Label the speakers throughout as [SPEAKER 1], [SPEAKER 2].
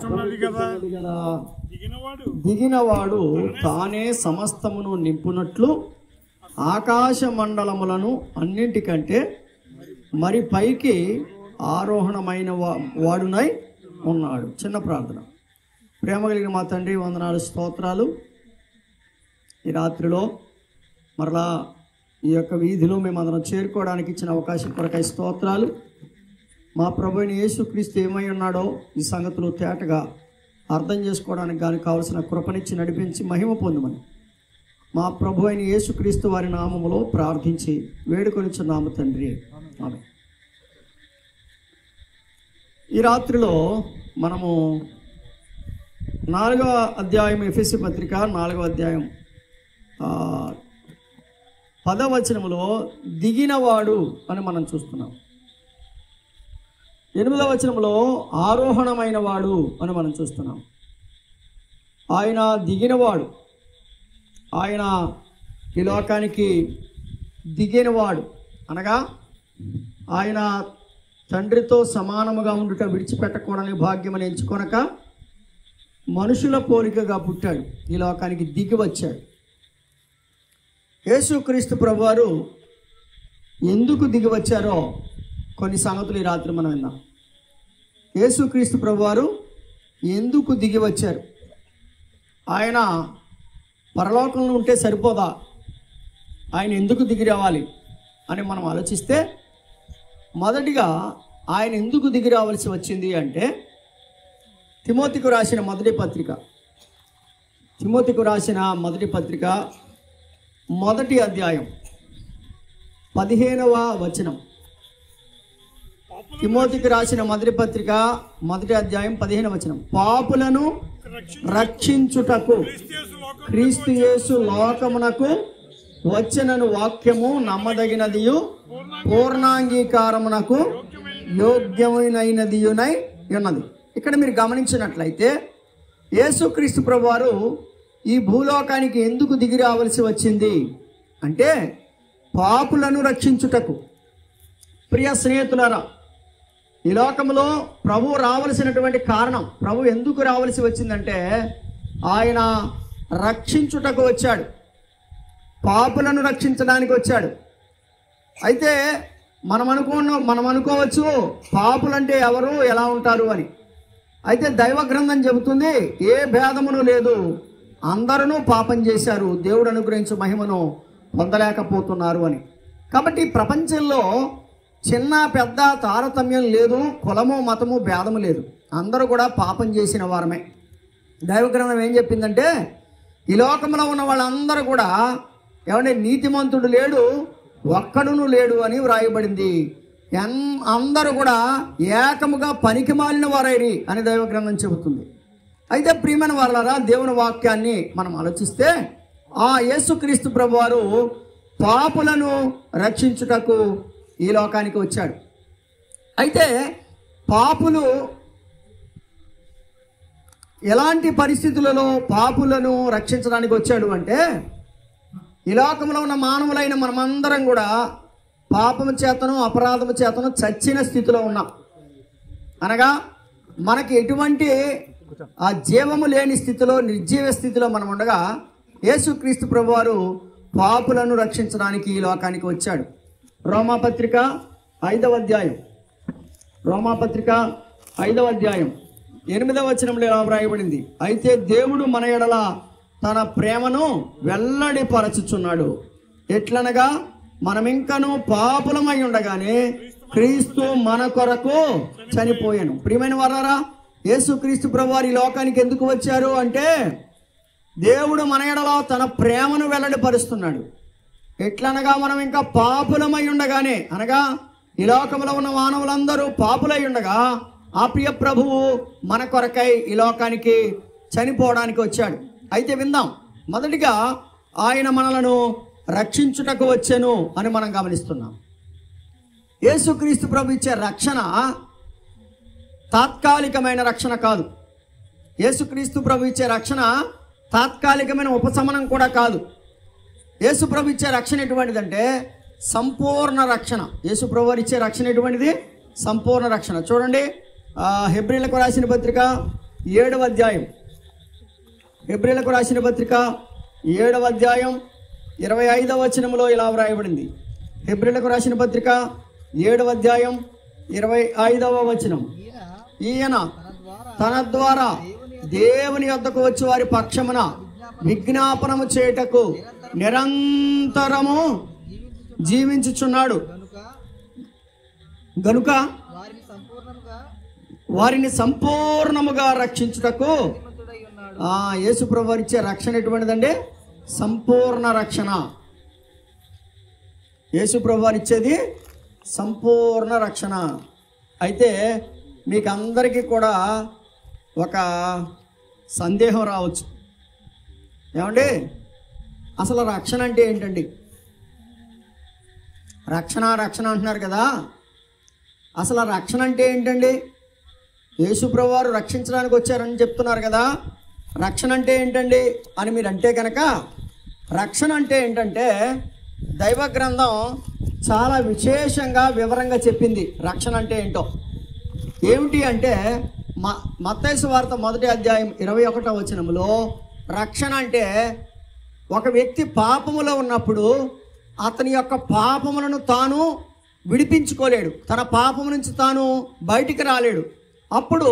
[SPEAKER 1] వచ్చున్నది కదా,
[SPEAKER 2] దిగినవాడు తానే సమస్తమును నింపునట్లు ఆకాశ మండలములను అన్నింటికంటే మరి పైకి ఆరోహణమైన వాడునై ఉన్నాడు. చిన్న ప్రార్థన. ప్రేమ కలిగిన మా తండ్రి, వందనాలు, స్తోత్రాలు. ఈ రాత్రిలో మరలా ఈ యొక్క వీధిలో మేమందరం చేరుకోవడానికి ఇచ్చిన అవకాశం కొరకై స్తోత్రాలు. మా ప్రభువైన యేసుక్రీస్తు ఏమై ఉన్నాడో ఈ సంగతులు తేటగా అర్థం చేసుకోవడానికి కానీ కావలసిన కృపనిచ్చి నడిపించి మహిమ పొందమని మా ప్రభువైన యేసుక్రీస్తు వారి నామములో ప్రార్థించి వేడుకొనిచున్నాము తండ్రి, ఆమేన్. ఈ రాత్రిలో మనము 4వ అధ్యాయం ఎఫెసీ పత్రిక 4వ అధ్యాయం 10వ వచనములో దిగినవాడు అని మనం చూస్తున్నాం. 8వ వచనంలో ఆరోహణమైన వాడు అని మనం చూస్తున్నాం. ఆయన దిగినవాడు, ఆయన ఈ లోకానికి దిగినవాడు అనగా ఆయన తండ్రితో సమానముగా ఉండుట విడిచిపెట్టకూడని భాగ్యమని ఎంచుకొనక మనుషుల పోలికగా పుట్టాడు, ఈ లోకానికి దిగి వచ్చాడు. యేసుక్రీస్తు ప్రభువారు ఎందుకు దిగి వచ్చారో కొన్ని సంగతులు ఈ రాత్రి మనం విన్నాం. యేసుక్రీస్తు ప్రభువారు ఎందుకు దిగి వచ్చారు? ఆయన పరలోకంలో ఉంటే సరిపోదా, ఆయన ఎందుకు దిగి రావాలి అని మనం ఆలోచిస్తే, మొదటిగా ఆయన ఎందుకు దిగి రావాల్సి వచ్చింది అంటే తిమోతికు రాసిన మొదటి పత్రిక మొదటి అధ్యాయం 15వ వచనం. తిమోతికి రాసిన మొదటి పత్రిక మొదటి అధ్యాయం 15వ వచనం. పాపులను రక్షించుటకు క్రీస్తు యేసు లోకమునకు వచ్చెనను వాక్యము నమ్మదగినదియు పూర్ణాంగీకారమునకు యోగ్యమైనదియునై ఉన్నది. ఇక్కడ మీరు గమనించినట్లయితే యేసుక్రీస్తు ప్రభువారు ఈ భూలోకానికి ఎందుకు దిగి రావాల్సి వచ్చింది అంటే పాపులను రక్షించుటకు. ప్రియ స్నేహితులారా, ఈ లోకంలో ప్రభు రావలసినటువంటి కారణం, ప్రభు ఎందుకు రావాల్సి వచ్చిందంటే ఆయన రక్షించుటకు వచ్చాడు, పాపులను రక్షించడానికి వచ్చాడు. అయితే మనం అనుకోవచ్చు పాపులంటే ఎవరు, ఎలా ఉంటారు అని. అయితే దైవ గ్రంథం చెబుతుంది ఏ భేదమును లేదు, అందరూ పాపం చేశారు, దేవుడు అనుగ్రహించే మహిమను పొందలేకపోతున్నారు అని. కాబట్టి ప్రపంచంలో చిన్న పెద్ద తారతమ్యం లేదు, కులము మతము భేదము లేదు, అందరూ కూడా పాపం చేసిన వారమే. దైవ గ్రంథం ఏం చెప్పిందంటే ఈ లోకంలో ఉన్న వాళ్ళందరూ కూడా ఏమంటే నీతిమంతుడు లేడు, ఒక్కడును లేడు అని వ్రాయబడింది. అందరూ కూడా ఏకముగా పనికి మాలిన వారైరి అని దైవ గ్రంథం చెబుతుంది. అయితే ప్రియమైన వారలారా, దేవుని వాక్యాన్ని మనం ఆలోచిస్తే ఆ యేసుక్రీస్తు ప్రభువారు పాపులను రక్షించుటకు ఈ లోకానికి వచ్చాడు. అయితే పాపులు ఎలాంటి పరిస్థితులలో పాపులను రక్షించడానికి వచ్చాడు అంటే ఈ లోకంలో ఉన్న మానవులైన మనమందరం కూడా పాపము చేతను అపరాధము చేతను చచ్చిన స్థితిలో ఉన్నాం. అనగా మనకి ఎటువంటి ఆ జీవము లేని స్థితిలో, నిర్జీవ స్థితిలో మనం ఉండగా యేసుక్రీస్తు ప్రభువారు పాపులను రక్షించడానికి ఈ లోకానికి వచ్చాడు. రోమాపత్రిక 5వ అధ్యాయం 8వ వచనంలో ఎలా వ్రాయబడింది? అయితే దేవుడు మన ఎడల తన ప్రేమను వెల్లడిపరచుచున్నాడు. ఎట్లనగా మనమింకను పాపులమై ఉండగానే క్రీస్తు మన కొరకు చనిపోయాను. ప్రియమైన వారారా, యేసుక్రీస్తు ప్రభువారు ఈ లోకానికి ఎందుకు వచ్చారు అంటే దేవుడు మన ఎడల తన ప్రేమను వెల్లడిపరుస్తున్నాడు. ఎట్లనగా మనం ఇంకా పాపులమై ఉండగానే, అనగా ఈ లోకంలో ఉన్న మానవులందరూ పాపులై ఉండగా ఆ ప్రియ ప్రభువు మన కొరకై ఈ లోకానికి చనిపోవడానికి వచ్చాడు. అయితే విందాం. మొదటిగా ఆయన మనలను రక్షించుటకు వచ్చెను అని మనం గమనిస్తున్నాం. యేసుక్రీస్తు ప్రభు ఇచ్చే రక్షణ తాత్కాలికమైన రక్షణ కాదు. యేసుక్రీస్తు ప్రభు ఇచ్చే రక్షణ తాత్కాలికమైన ఉపశమనం కూడా కాదు. యేసు ప్రభు ఇచ్చే రక్షణ ఎటువంటిదంటే సంపూర్ణ రక్షణ. యేసు ప్రభు ఇచ్చే రక్షణ ఎటువంటిది? సంపూర్ణ రక్షణ. చూడండి, హెబ్రీలకు రాసిన పత్రిక 7వ అధ్యాయం, హెబ్రీయులకు రాసిన పత్రిక 7వ అధ్యాయం 25వ వచనంలో ఇలా వ్రాయబడింది. హెబ్రీయులకు రాసిన పత్రిక 7వ అధ్యాయం 25వ వచనం, ఈయన తన ద్వారా దేవుని యొద్దకు వచ్చి వారి పక్షమున విజ్ఞాపనము చేయుటకు నిరంతరము జీవించుచున్నాడు గనుక వారిని సంపూర్ణముగా రక్షించుటకు యేసు ప్రభువు ఇచ్చే రక్షణ ఎటువంటిదండి? సంపూర్ణ రక్షణ. యేసు ప్రభువు ఇచ్చేది సంపూర్ణ రక్షణ. అయితే మీకు అందరికీ కూడా ఒక సందేహం రావచ్చు, ఏమండి అసలు రక్షణ అంటే ఏంటండి? రక్షణ రక్షణ అంటున్నారు కదా, అసలు రక్షణ అంటే ఏంటండి? యేసు ప్రభువు వారు రక్షించడానికి వచ్చారని చెప్తున్నారు కదా, రక్షణ అంటే ఏంటండి అని మీరు అంటే కనుక, రక్షణ అంటే ఏంటంటే దైవ గ్రంథం చాలా విశేషంగా వివరంగా చెప్పింది రక్షణ అంటే ఏంటో. ఏమిటి అంటే మత్తయి సువార్త 1వ అధ్యాయం 21వ వచనంలో రక్షణ అంటే ఒక వ్యక్తి పాపములో ఉన్నప్పుడు అతని యొక్క పాపములను తాను విడిపించుకోలేడు, తన పాపము నుంచి తాను బయటికి రాలేడు. అప్పుడు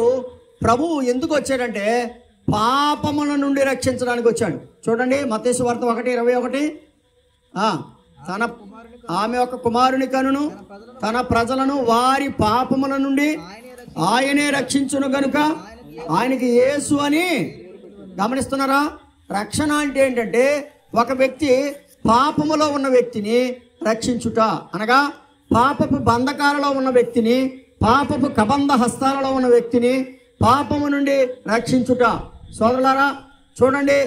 [SPEAKER 2] ప్రభువు ఎందుకు వచ్చాడంటే పాపముల నుండి రక్షించడానికి వచ్చాడు. చూడండి మత్తయి సువార్త 1:21, ఆమె ఒక కుమారుని కనును తన ప్రజలను వారి పాపముల నుండి ఆయనే రక్షించును గనుక ఆయనకి యేసు అని. గమనిస్తున్నారా? రక్షణ అంటే ఏంటంటే ఒక వ్యక్తి పాపములో ఉన్న వ్యక్తిని రక్షించుట, అనగా పాపపు బంధకాలలో ఉన్న వ్యక్తిని, పాపపు కబంధ హస్తాలలో ఉన్న వ్యక్తిని పాపము నుండి రక్షించుట. సోదరులారా చూడండి,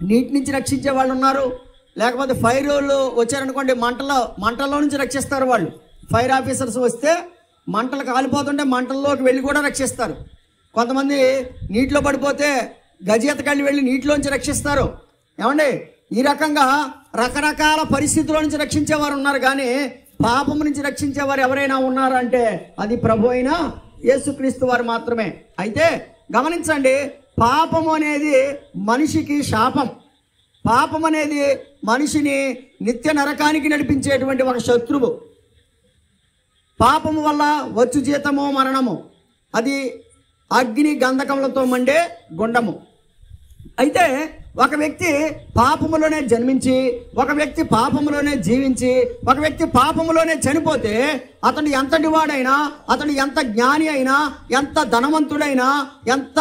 [SPEAKER 2] నీటి నుంచి రక్షించే వాళ్ళు ఉన్నారు, లేకపోతే ఫైర్ వాళ్ళు వచ్చారనుకోండి, మంటల్లో నుంచి రక్షిస్తారు వాళ్ళు. ఫైర్ ఆఫీసర్స్ వస్తే మంటలు కాలిపోతుంటే మంటల్లోకి వెళ్ళి కూడా రక్షిస్తారు. కొంతమంది నీటిలో పడిపోతే గజేతకళ్ళి వెళ్ళి నీటిలోంచి రక్షిస్తారు. ఏమండి ఈ రకంగా రకరకాల పరిస్థితుల నుంచి రక్షించేవారు ఉన్నారు, కానీ పాపము నుంచి రక్షించేవారు ఎవరైనా ఉన్నారంటే అది ప్రభు అయిన యేసుక్రీస్తు వారు మాత్రమే. అయితే గమనించండి, పాపము అనేది మనిషికి శాపం. పాపం అనేది మనిషిని నిత్య నరకానికి నడిపించేటువంటి ఒక శత్రువు. పాపము వల్ల వచ్చు జీతము మరణము, అది అగ్ని గంధకములతో మండే గుండము. అయితే ఒక వ్యక్తి పాపములోనే జన్మించి, ఒక వ్యక్తి పాపములోనే జీవించి, ఒక వ్యక్తి పాపములోనే చనిపోతే అతడు ఎంతటి వాడైనా, అతడు ఎంత జ్ఞాని అయినా, ఎంత ధనవంతుడైనా, ఎంత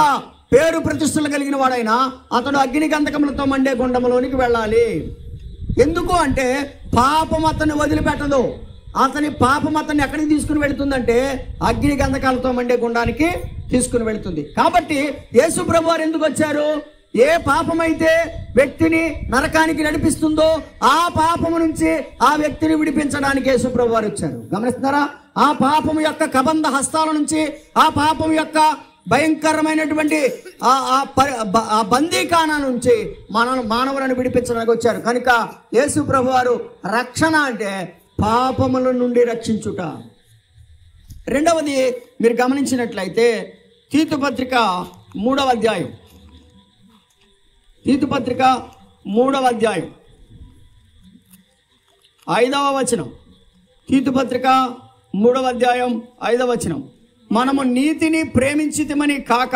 [SPEAKER 2] పేరు ప్రతిష్టలు కలిగిన వాడైనా అతడు అగ్ని గంధకములతో మండే గుండములోనికి వెళ్ళాలి. ఎందుకు అంటే పాపం అతన్ని వదిలిపెట్టదు. అతని పాపం అతన్ని ఎక్కడికి తీసుకుని వెళుతుందంటే అగ్ని గంధకాలతో మండే గుండానికి తీసుకుని వెళుతుంది. కాబట్టి యేసు ప్రభువు వారు ఎందుకు వచ్చారు? ఏ పాపమైతే వ్యక్తిని నరకానికి నడిపిస్తుందో ఆ పాపము నుంచి ఆ వ్యక్తిని విడిపించడానికి యేసు ప్రభువు వారు వచ్చారు. గమనిస్తున్నారా? ఆ పాపము యొక్క కబంధ హస్తాల నుంచి, ఆ పాపం యొక్క భయంకరమైనటువంటి ఆ బందీకానా నుంచి మానవులను విడిపించడానికి వచ్చారు. కనుక యేసు ప్రభువు వారు రక్షణ అంటే పాపముల నుండి రక్షించుట. రెండవది మీరు గమనించినట్లయితే తీతు పత్రిక 3వ అధ్యాయం, తీతు పత్రిక 3వ అధ్యాయం 5వ వచనం, తీతు పత్రిక 3వ అధ్యాయం 5వ వచనం, మనము నీతిని ప్రేమించితిమని కాక,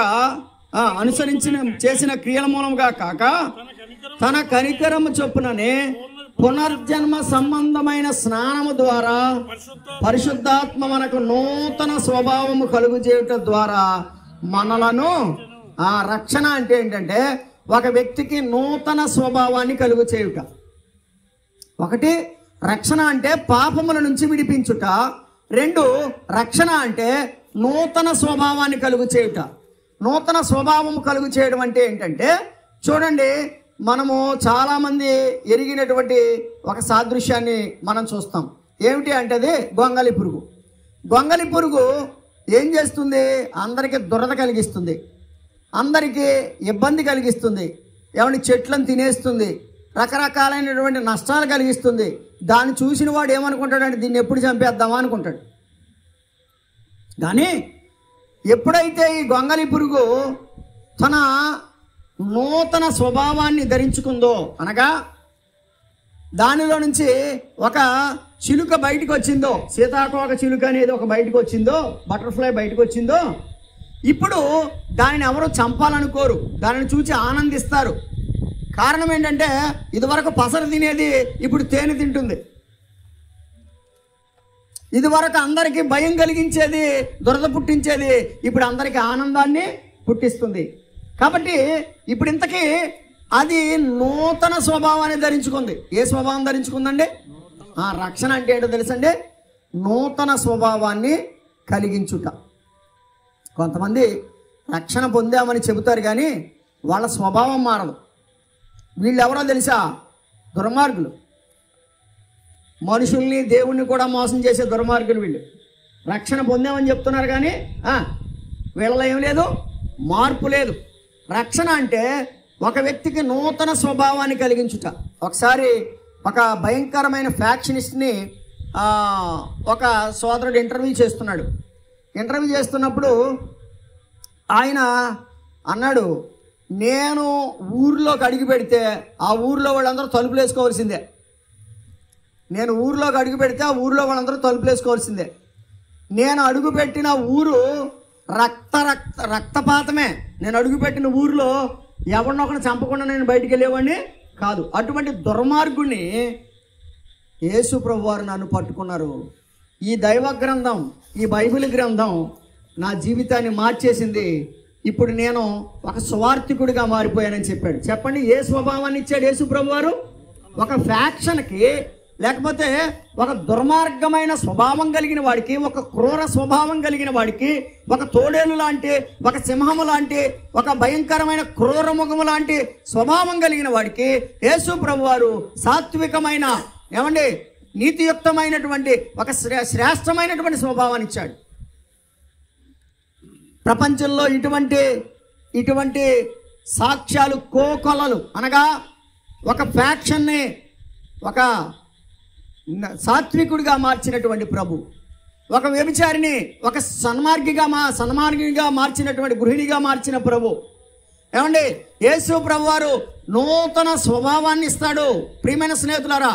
[SPEAKER 2] అనుసరించిన చేసిన క్రియల మూలంగా కాక, తన కనికరము చొప్పుననే పునర్జన్మ సంబంధమైన స్నానము ద్వారా పరిశుద్ధాత్మ మనకు నూతన స్వభావము కలుగు చేయటం ద్వారా మనలను, రక్షణ అంటే ఏంటంటే ఒక వ్యక్తికి నూతన స్వభావాన్ని కలుగు చేయుట. ఒకటి రక్షణ అంటే పాపముల నుంచి విడిపించుట. 2 రక్షణ అంటే నూతన స్వభావాన్ని కలుగు చేయుట. నూతన స్వభావము కలుగు చేయడం అంటే ఏంటంటే, చూడండి, మనము చాలామంది ఎరిగినటువంటి ఒక సాదృశ్యాన్ని మనం చూస్తాం. ఏమిటి అంటే అది గొంగలి పురుగు. గొంగలి పురుగు ఏం చేస్తుంది? అందరికీ దురద కలిగిస్తుంది, అందరికీ ఇబ్బంది కలిగిస్తుంది, ఏమంటే చెట్లను తినేస్తుంది, రకరకాలైనటువంటి నష్టాలు కలిగిస్తుంది. దాన్ని చూసిన వాడు ఏమనుకుంటాడంటే దీన్ని ఎప్పుడు చంపేద్దామా అనుకుంటాడు. కానీ ఎప్పుడైతే ఈ గొంగలి పురుగు తన నూతన స్వభావాన్ని ధరించుకుందో, అనగా దానిలో నుంచి ఒక చిలుక బయటకు వచ్చిందో, సీతాకోక చిలుక అనేది ఒక బయటకు వచ్చిందో, బటర్ఫ్లై బయటకు వచ్చిందో, ఇప్పుడు దానిని ఎవరు చంపాలనుకోరు, దానిని చూసి ఆనందిస్తారు. కారణం ఏంటంటే ఇదివరకు పసరు తినేది ఇప్పుడు తేనె తింటుంది. ఇదివరకు అందరికీ భయం కలిగించేది, దురద పుట్టించేది ఇప్పుడు అందరికీ ఆనందాన్ని పుట్టిస్తుంది. కాబట్టి ఇప్పుడు ఇంతకీ అది నూతన స్వభావాన్ని ధరించుకుంది. ఏ స్వభావం ధరించుకుందండి? రక్షణ అంటే ఏంటో తెలుసండి? నూతన స్వభావాన్ని కలిగించుట. కొంతమంది రక్షణ పొందామని చెబుతారు కానీ వాళ్ళ స్వభావం మారదు. వీళ్ళు ఎవరో తెలుసా? దుర్మార్గులు. మనుషుల్ని దేవుణ్ణి కూడా మోసం చేసే దుర్మార్గులు వీళ్ళు. రక్షణ పొందామని చెప్తున్నారు కానీ వీళ్ళలో ఏం లేదు, మార్పు లేదు. రక్షణ అంటే ఒక వ్యక్తికి నూతన స్వభావాన్ని కలిగించుట. ఒకసారి ఒక భయంకరమైన ఫ్యాక్షనిస్ట్ని ఒక సోదరుడు ఇంటర్వ్యూ చేస్తున్నాడు. ఇంటర్వ్యూ చేస్తున్నప్పుడు ఆయన అన్నాడు, నేను ఊర్లోకి అడుగు పెడితే ఆ ఊర్లో వాళ్ళందరూ తలుపులు వేసుకోవాల్సిందే. నేను ఊర్లోకి అడుగు పెడితే ఆ ఊర్లో వాళ్ళందరూ తలుపులు వేసుకోవాల్సిందే. నేను అడుగుపెట్టిన ఊరు రక్తపాతమే. నేను అడుగుపెట్టిన ఊరిలో ఎవరినొకరిని చంపకుండా నేను బయటికి వెళ్ళేవాడిని కాదు. అటువంటి దుర్మార్గుణ్ణి యేసు ప్రభు వారు నన్ను పట్టుకున్నారు. ఈ దైవ గ్రంథం, ఈ బైబిల్ గ్రంథం నా జీవితాన్ని మార్చేసింది. ఇప్పుడు నేను ఒక స్వార్థికుడిగా మారిపోయానని చెప్పాడు. చెప్పండి, ఏ స్వభావాన్ని ఇచ్చాడు యేసు ప్రభు వారు? ఒక ఫ్యాక్షన్కి, లేకపోతే ఒక దుర్మార్గమైన స్వభావం కలిగిన వాడికి, ఒక క్రూర స్వభావం కలిగిన వాడికి, ఒక తోడేలు లాంటి, ఒక సింహము లాంటి, ఒక భయంకరమైన క్రూర ముఖము లాంటి స్వభావం కలిగిన వాడికి యేసు ప్రభు వారు సాత్వికమైన, ఏమండి, నీతియుక్తమైనటువంటి ఒక శ్రేష్టమైనటువంటి స్వభావాన్ని ఇచ్చాడు. ప్రపంచంలో ఇటువంటి సాక్ష్యాలు కోకొలలు. అనగా ఒక ఫ్యాక్షన్ని ఒక సాత్వికుడిగా మార్చినటువంటి ప్రభు, ఒక వ్యభిచారిని ఒక సన్మార్గిగా మార్చినటువంటి గృహిణిగా మార్చిన ప్రభు. ఏమండి, యేసు ప్రభు వారు నూతన స్వభావాన్ని ఇస్తాడు. ప్రియమైన స్నేహితులారా,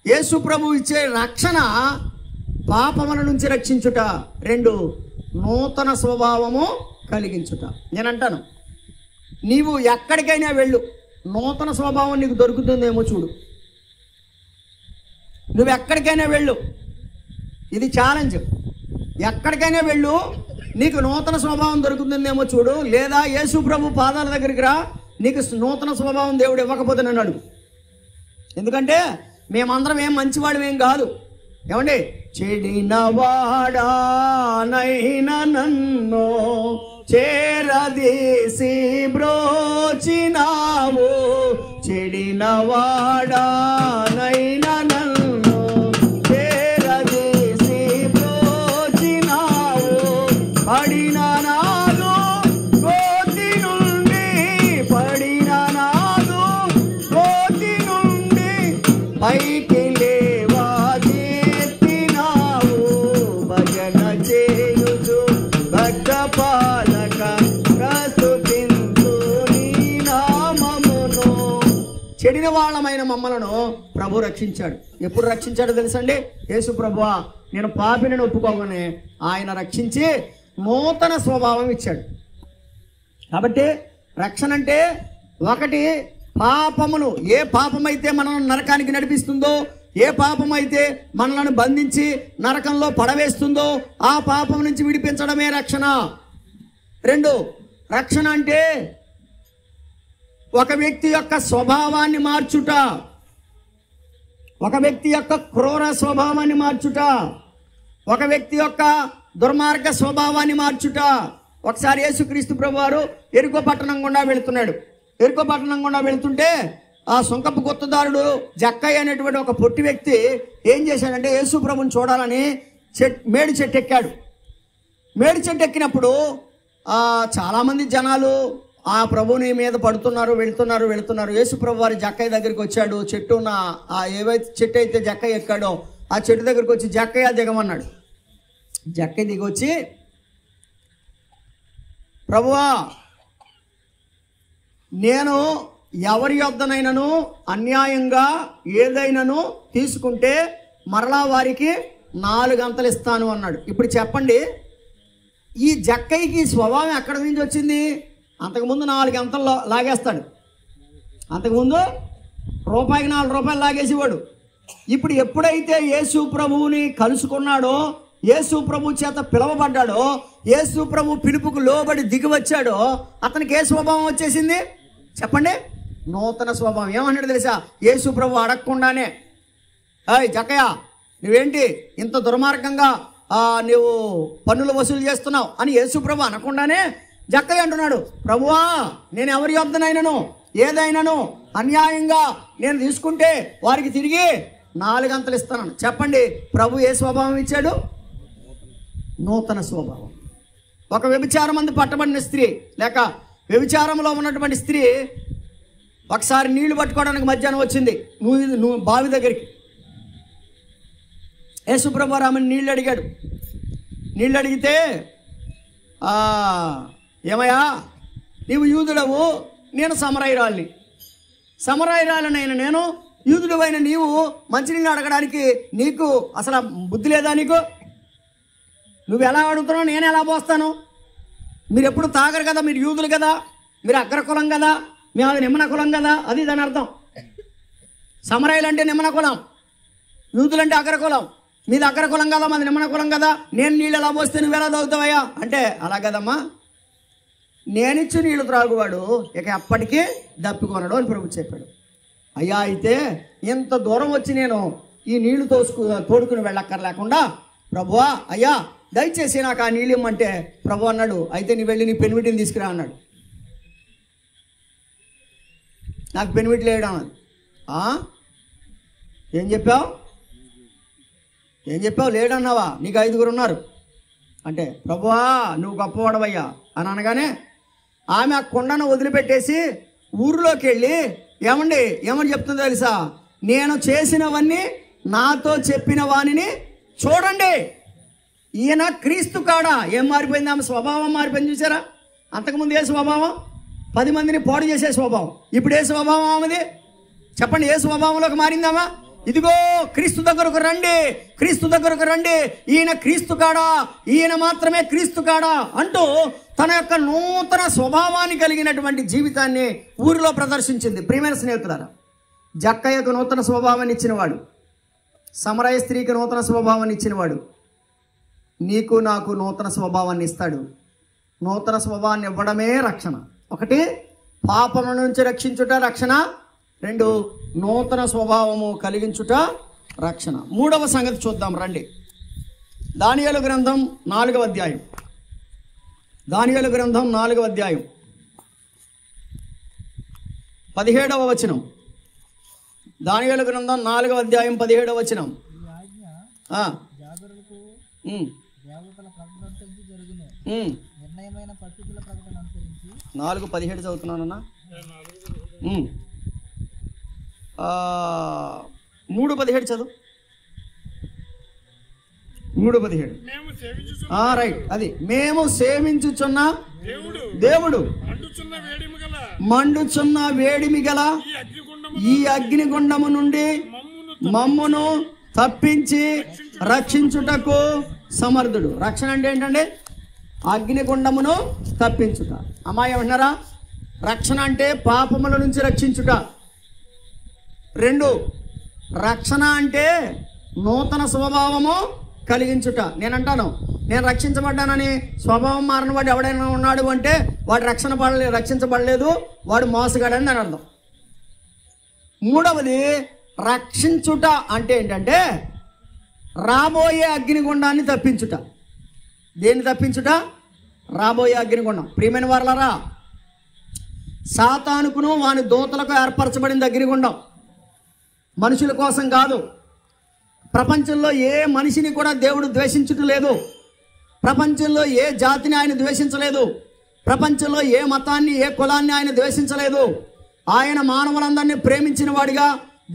[SPEAKER 2] యేసు ప్రభు ఇచ్చే రక్షణ పాపముల నుంచి రక్షించుట, 2 నూతన స్వభావము కలిగించుట. నేనంటాను, నీవు ఎక్కడికైనా వెళ్ళు, నూతన స్వభావం నీకు దొరుకుతుందేమో చూడు. నువ్వు ఎక్కడికైనా వెళ్ళు, ఇది ఛాలెంజ్. ఎక్కడికైనా వెళ్ళు, నీకు నూతన స్వభావం దొరుకుతుందేమో చూడు. లేదా యేసు ప్రభు పాదాల దగ్గరికి రా, నీకు నూతన స్వభావం దేవుడు ఇవ్వకపోతే నన్ను అడుగు. ఎందుకంటే మేమందరం ఏం మంచివాళ్ళమేం కాదు. ఏమండి, చెడినవాడానైనా నన్ను చేరదీసి బ్రోచినావు, చెడినవాడానైనా నన్ను చేరదీసి బ్రోచినావు, పడిన నాదు కోతి నుండి, పడిన నాదు కోతి నుండి పైకి లేవా తీర్చినావు, భజన చేయుచు భక్త పాలక ప్రస్తుతించు నీ నామమును. చెడిన వాళ్ళమైన మమ్మలను ప్రభు రక్షించాడు. ఎప్పుడు రక్షించాడో తెలుసండి? యేసు ప్రభువా నేను పాపిని ఒప్పుకోగానే ఆయన రక్షించి నూతన స్వభావం ఇచ్చాడు. కాబట్టి రక్షణ అంటే ఒకటి, పాపమును, ఏ పాపమైతే మనల్ని నరకానికి నడిపిస్తుందో, ఏ పాపమైతే మనల్ని బంధించి నరకంలో పడవేస్తుందో ఆ పాపం నుంచి విడిపించడమే రక్షణ. 2, రక్షణ అంటే ఒక వ్యక్తి యొక్క స్వభావాన్ని మార్చుట, ఒక వ్యక్తి యొక్క క్రూర స్వభావాన్ని మార్చుట, ఒక వ్యక్తి యొక్క దుర్మార్గ స్వభావాన్ని మార్చుట. ఒకసారి యేసుక్రీస్తు ప్రభువారు ఎరుకో పట్టణం గుండా వెళుతున్నాడు. ఎరుకో పట్టణం గుండా వెళుతుంటే ఆ సుంకపు గుత్తదారుడు జక్కయ్య అనేటువంటి ఒక పొట్టి వ్యక్తి ఏం చేశాడంటే యేసు ప్రభుని చూడాలని మేడి చెట్టు ఎక్కాడు. మేడి చెట్టు ఎక్కినప్పుడు చాలామంది జనాలు ఆ ప్రభుని మీద పడుతున్నారు, వెళుతున్నారు. యేసు ప్రభు వారి జక్కయ్య దగ్గరికి వచ్చాడు. చెట్టు ఉన్న ఏవైతే చెట్టు అయితే జక్కయ్య ఎక్కాడో ఆ చెట్టు దగ్గరికి వచ్చి జక్కయ్య దిగమన్నాడు. జక్కయ్య దిగొచ్చి ప్రభువా, నేను ఎవరి యొద్దనైనను అన్యాయంగా ఏదైనాను తీసుకుంటే మరలా వారికి 4 గంతలు ఇస్తాను అన్నాడు. ఇప్పుడు చెప్పండి, ఈ జక్కయ్యకి స్వభావం ఎక్కడి నుంచి వచ్చింది? అంతకుముందు 4 గంతలు లాగేస్తాడు. అంతకుముందు రూపాయికి 4 రూపాయలు లాగేసేవాడు. ఇప్పుడు ఎప్పుడైతే యేసు ప్రభువుని కలుసుకున్నాడో, యేసు ప్రభు చేత పిలువబడ్డాడో, యేసు ప్రభు పిలుపుకు లోబడి దిగి వచ్చాడో, అతనికి ఏ స్వభావం వచ్చేసింది చెప్పండి? నూతన స్వభావం. ఏమన్నాడు తెలుసా? యేసు ప్రభు అడగకుండానే, ఏయ్ జక్కయ్య, నువ్వేంటి ఇంత దుర్మార్గంగా నువ్వు పన్నులు వసూలు చేస్తున్నావు అని యేసు ప్రభు అనకుండానే జక్కయ్య అంటున్నాడు, ప్రభువా, నేను ఎవరి యొద్దనైనను ఏదైనాను అన్యాయంగా నేను తీసుకుంటే వారికి తిరిగి 4 గంతలు ఇస్తాను. చెప్పండి, ప్రభు ఏ స్వభావం ఇచ్చాడు? నూతన స్వభావం. ఒక వ్యభిచారం మందు పట్టబడిన స్త్రీ, లేక వ్యభిచారంలో ఉన్నటువంటి స్త్రీ ఒకసారి నీళ్లు పట్టుకోవడానికి మధ్యాహ్నం వచ్చింది నువ్వు బావి దగ్గరికి. యేసుప్రభు రామని నీళ్ళు అడిగాడు. నీళ్ళు అడిగితే, ఏమయ్యా, నీవు యూదుడవు, నేను సమరయురాలిని. సమరయురాలనైన నేను, యూదుడవైన నీవు మంచినీళ్ళు అడగడానికి నీకు అసలు బుద్ధి లేదా? నీకు నువ్వు ఎలా అడుగుతున్నావు, నేను ఎలా పోస్తాను? మీరు ఎప్పుడు తాగరు కదా, మీరు యూదులు కదా, మీరు అగ్రకులం కదా, మేము అది నిమ్మన కులం కదా, అది దాని అర్థం. సమరయులు అంటే నిమ్మన కులం, యూదులంటే అగ్రకులం. మీది అగ్రకులం కదా, మాది నిమ్మన కులం కదా, నేను నీళ్ళు ఎలా పోస్తే నువ్వు ఎలా తాగుతావయ్యా అంటే, అలా కదమ్మా, నేనిచ్చి నీళ్లు త్రాగువాడు ఇక ఎప్పటికీ దప్పికొనడు అని ప్రభు చెప్పాడు. అయ్యా, అయితే ఇంత దూరం వచ్చి నేను ఈ నీళ్లు తోడుకుని వెళ్ళక్కర్లేకుండా, ప్రభువా, అయ్యా దయచేసి నాకు ఆ నీళ్ళు ఇమ్మంటే ప్రభు అన్నాడు, అయితే నీ వెళ్ళి నీ పెనిమిటిని తీసుకురా అన్నాడు. నాకు పెనిమిటి లేడు అన్నది. ఏం చెప్పావు? లేడన్నావా? నీకు 5గురు ఉన్నారు అంటే, ప్రభువా నువ్వు గొప్పవాడవయ్యా అని అనగానే ఆమె ఆ కొండను వదిలిపెట్టేసి ఊరిలోకి వెళ్ళి, ఏమని చెప్తుందో తెలుసా? నేను చేసినవన్నీ నాతో చెప్పిన వానిని చూడండి, ఈయన క్రీస్తు కాడా. ఏం మారిపోయింది? ఆమె స్వభావం మారిపోయింది. చూసారా? అంతకుముందు ఏ స్వభావం? 10 మందిని పాడు చేసే స్వభావం. ఇప్పుడు ఏ స్వభావం ఆమెది చెప్పండి? ఏ స్వభావంలోకి మారిందామా? ఇదిగో క్రీస్తు దగ్గరకు రండి, క్రీస్తు దగ్గరకు రండి, ఈయన క్రీస్తు కాడా, ఈయన మాత్రమే క్రీస్తు కాడా అంటూ తన యొక్క నూతన స్వభావాన్ని కలిగినటువంటి జీవితాన్ని ఊరిలో ప్రదర్శించింది. ప్రియమైన స్నేహితులారా, జక్కయ్యకు నూతన స్వభావాన్ని ఇచ్చినవాడు, సమరయ స్త్రీకి నూతన స్వభావాన్ని ఇచ్చినవాడు నీకు నాకు నూతన స్వభావాన్ని ఇస్తాడు. నూతన స్వభావాన్ని ఇవ్వడమే రక్షణ. 1, పాపం నుంచి రక్షించుట రక్షణ. 2, నూతన స్వభావము కలిగించుట రక్షణ. 3వ సంగతి చూద్దాం రండి. దానియేలు గ్రంథం 4వ అధ్యాయం. దానియేలు గ్రంథం 4వ అధ్యాయం 17వ వచనం. దానియేలు గ్రంథం 4వ అధ్యాయం 17వ వచనం. 4:17 చదువుతున్నానన్నా. 3:17 చదువు. 3:17 రైట్. అది మేము సేవించుచున్న దేవుడు మండుచున్న వేడిమి గల ఈ అగ్నిగుండము నుండి మమ్మును తప్పించి రక్షించుటకు సమర్థుడు. రక్షణ అంటే ఏంటండి? అగ్నిగుండమును తప్పించుట. అమ్మాయి ఏమన్నారా? రక్షణ అంటే పాపముల నుంచి రక్షించుట. 2, రక్షణ అంటే నూతన స్వభావము కలిగించుట. నేనంటాను, నేను రక్షించబడ్డానని స్వభావం మారిన వాడు ఎవడైనా ఉన్నాడు అంటే వాడు రక్షించబడలేదు, వాడు మోసగాడని నేను అర్థం. 3వది రక్షించుట అంటే ఏంటంటే రాబోయే అగ్నిగుండాన్ని తప్పించుట. దేన్ని తప్పించుట? రాబోయే అగ్నిగుండం. ప్రియమైన వారలారా, సాతానుకును వాని దూతలకు ఏర్పరచబడింది అగ్నిగుండం. మనుషుల కోసం కాదు. ప్రపంచంలో ఏ మనిషిని కూడా దేవుడు ద్వేషించటం లేదు. ప్రపంచంలో ఏ జాతిని ఆయన ద్వేషించలేదు. ప్రపంచంలో ఏ మతాన్ని, ఏ కులాన్ని ఆయన ద్వేషించలేదు. ఆయన మానవులందరినీ ప్రేమించిన వాడిగా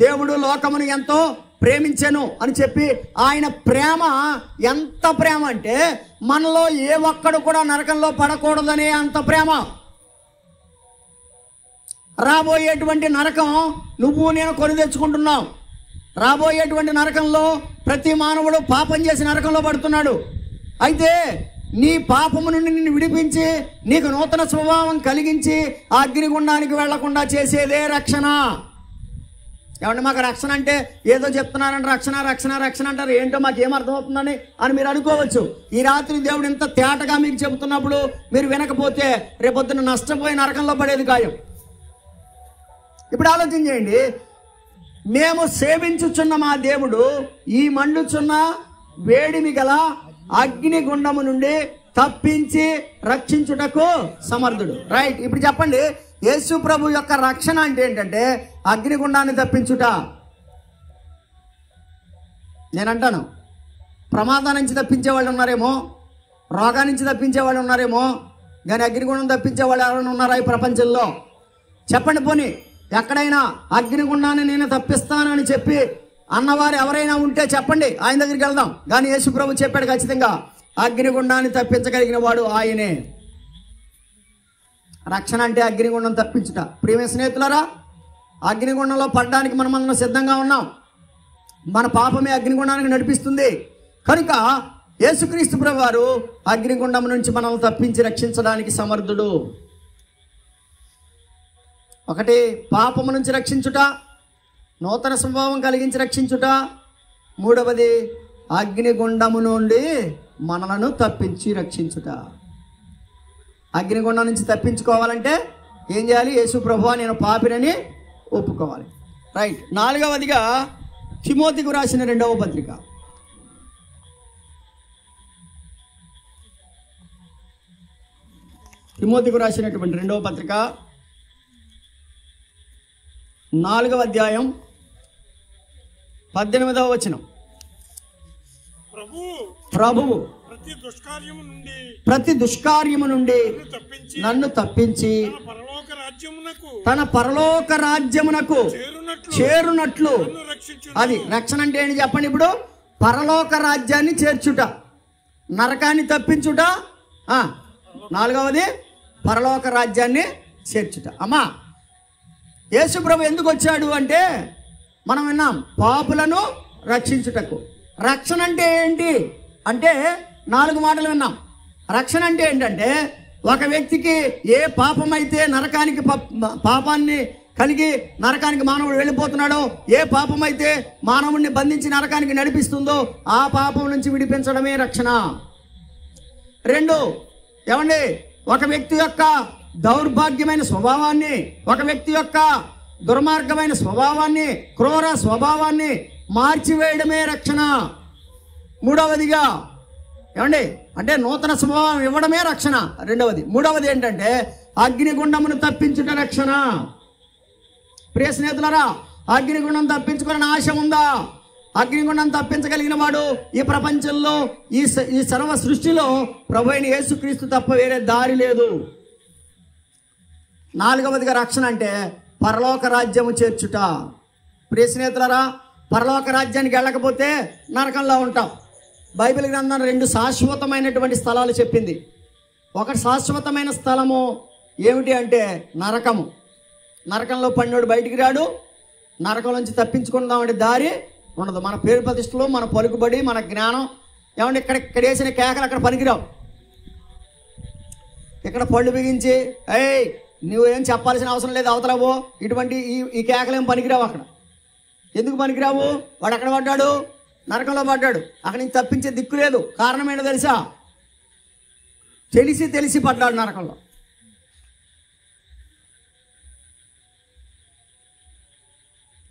[SPEAKER 2] దేవుడు లోకమును ఎంతో ప్రేమించెను అని చెప్పి ఆయన ప్రేమ ఎంత ప్రేమ అంటే మనలో ఏ ఒక్కడు కూడా నరకంలో పడకూడదనే అంత ప్రేమ. రాబోయేటువంటి నరకం నువ్వు నేను కొని తెచ్చుకుంటున్నావు. రాబోయేటువంటి నరకంలో ప్రతి మానవుడు పాపం చేసి నరకంలో పడుతున్నాడు. అయితే నీ పాపము నుండి నిన్ను విడిపించి నీకు నూతన స్వభావం కలిగించి ఆ అగ్నిగుండానికి వెళ్లకుండా చేసేదే రక్షణ. ఏమంటే మాకు రక్షణ అంటే ఏదో చెప్తున్నారంటే రక్షణ రక్షణ రక్షణ అంటారు, ఏంటో మాకు ఏమర్థమవుతుందని అని మీరు అనుకోవచ్చు. ఈ రాత్రి దేవుడు ఇంత తేటగా మీకు చెబుతున్నప్పుడు మీరు వినకపోతే రేపొద్దున నష్టపోయి నరకంలో పడేది ఖాయం. ఇప్పుడు ఆలోచన చేయండి, మేము సేవించుచున్న మా దేవుడు ఈ మండుచున్న వేడిమి గల అగ్నిగుండము నుండి తప్పించి రక్షించుటకు సమర్థుడు. రైట్, ఇప్పుడు చెప్పండి, యేసు ప్రభు యొక్క రక్షణ అంటే ఏంటంటే అగ్నిగుండాన్ని తప్పించుట. నేనంటాను, ప్రమాదం నుంచి తప్పించే వాళ్ళు ఉన్నారేమో, రోగా నుంచి తప్పించే వాళ్ళు ఉన్నారేమో, కానీ అగ్నిగుండం తప్పించే వాళ్ళు ఎవరైనా ఉన్నారా ఈ ప్రపంచంలో? చెప్పండి. పోనీ ఎక్కడైనా అగ్నిగుండాన్ని నేను తప్పిస్తానని చెప్పి అన్నవారు ఎవరైనా ఉంటే చెప్పండి, ఆయన దగ్గరికి వెళ్దాం. కానీ యేసు ప్రభు చెప్పాడు ఖచ్చితంగా అగ్నిగుండాన్ని తప్పించగలిగిన వాడు ఆయనే. రక్షణ అంటే అగ్నిగుండం తప్పించుట. ప్రియమైన స్నేహితులారా, అగ్నిగుండంలో పడడానికి మనమందరం సిద్ధంగా ఉన్నాం. మన పాపమే అగ్నిగుండానికి నడిపిస్తుంది. కనుక యేసుక్రీస్తు ప్రభు వారు అగ్నిగుండం నుంచి మనల్ని తప్పించి రక్షించడానికి సమర్థుడు. ఒకటి పాపము నుంచి రక్షించుట, నూతన స్వభావం కలిగించి రక్షించుట. మూడవది అగ్నిగుండము నుండి మనలను తప్పించి రక్షించుట. అగ్నిగుండం నుంచి తప్పించుకోవాలంటే ఏం చేయాలి? యేసు ప్రభువా నేను పాపినని ఒప్పుకోవాలి. రైట్. నాలుగవదిగా తిమోతికి రాసిన 2వ పత్రిక. తిమోతికి రాసినటువంటి 2వ పత్రిక 4వ అధ్యాయం 18వ వచనం. ప్రభువు ప్రతి దుష్కార్యము నుండి నన్ను తప్పించి తన పరలోక రాజ్యమునకు చేరునట్లు. అది రక్షణ అంటే ఏంటి చెప్పండి? ఇప్పుడు పరలోక రాజ్యాన్ని చేర్చుట, నరకాన్ని తప్పించుట, 4వది పరలోక రాజ్యాన్ని చేర్చుట. అమ్మా, యేసు ప్రభు ఎందుకు వచ్చాడు అంటే మనం విన్నాం, పాపులను రక్షించుటకు. రక్షణ అంటే ఏంటి అంటే 4 మాటలు విన్నాం. రక్షణ అంటే ఏంటంటే ఒక వ్యక్తికి ఏ పాపమైతే నరకానికి పాపాన్ని కలిగి నరకానికి మానవుడు వెళ్ళిపోతున్నాడో, ఏ పాపమైతే మానవుడిని బంధించి నరకానికి నడిపిస్తుందో ఆ పాపం నుంచి విడిపించడమే రక్షణ. 2, ఏమండి, ఒక వ్యక్తి యొక్క దౌర్భాగ్యమైన స్వభావాన్ని, ఒక వ్యక్తి యొక్క దుర్మార్గమైన స్వభావాన్ని, క్రూర స్వభావాన్ని మార్చివేయడమే రక్షణ. 3వదిగా ఏమండి అంటే నూతన స్వభావం ఇవ్వడమే రక్షణ 2వది. 3వది ఏంటంటే అగ్నిగుండమును తప్పించుట రక్షణ. ప్రియ స్నేహితులారా, అగ్నిగుండం తప్పించుకునే ఆశ ఉందా? అగ్నిగుండం తప్పించగలిగిన వాడు ఈ ప్రపంచంలో ఈ సర్వ సృష్టిలో ప్రభు అయిన యేసుక్రీస్తు తప్ప వేరే దారి లేదు. 4వదిగా రక్షణ అంటే పరలోక రాజ్యము చేర్చుట. ప్రియ స్నేహితులారా, పరలోక రాజ్యానికి వెళ్ళకపోతే నరకంలో ఉంటాం. బైబిల్ గ్రంథం 2 శాశ్వతమైనటువంటి స్థలాలు చెప్పింది. ఒకటి శాశ్వతమైన స్థలము ఏమిటి అంటే నరకము. నరకంలో పడినోడు బయటికి రాడు, నరకం నుంచి తప్పించుకుందామంటే దారి ఉండదు. మన పేరు ప్రతిష్టలు, మన పలుకుబడి, మన జ్ఞానం, ఏమంటే ఇక్కడ వేసిన కేకలు అక్కడ పనికిరావు. ఇక్కడ పళ్ళు బిగించి నువ్వేం చెప్పాల్సిన అవసరం లేదు, అవతలవో, ఇటువంటి ఈ కేకలేం పనికిరావు. అక్కడ ఎందుకు పనికిరావు? వాడు అక్కడ పడ్డాడు, నరకంలో పడ్డాడు, అక్కడి నుంచి తప్పించే దిక్కు లేదు. కారణం ఏంటో తెలుసా? తెలిసి పడ్డాడు నరకంలో.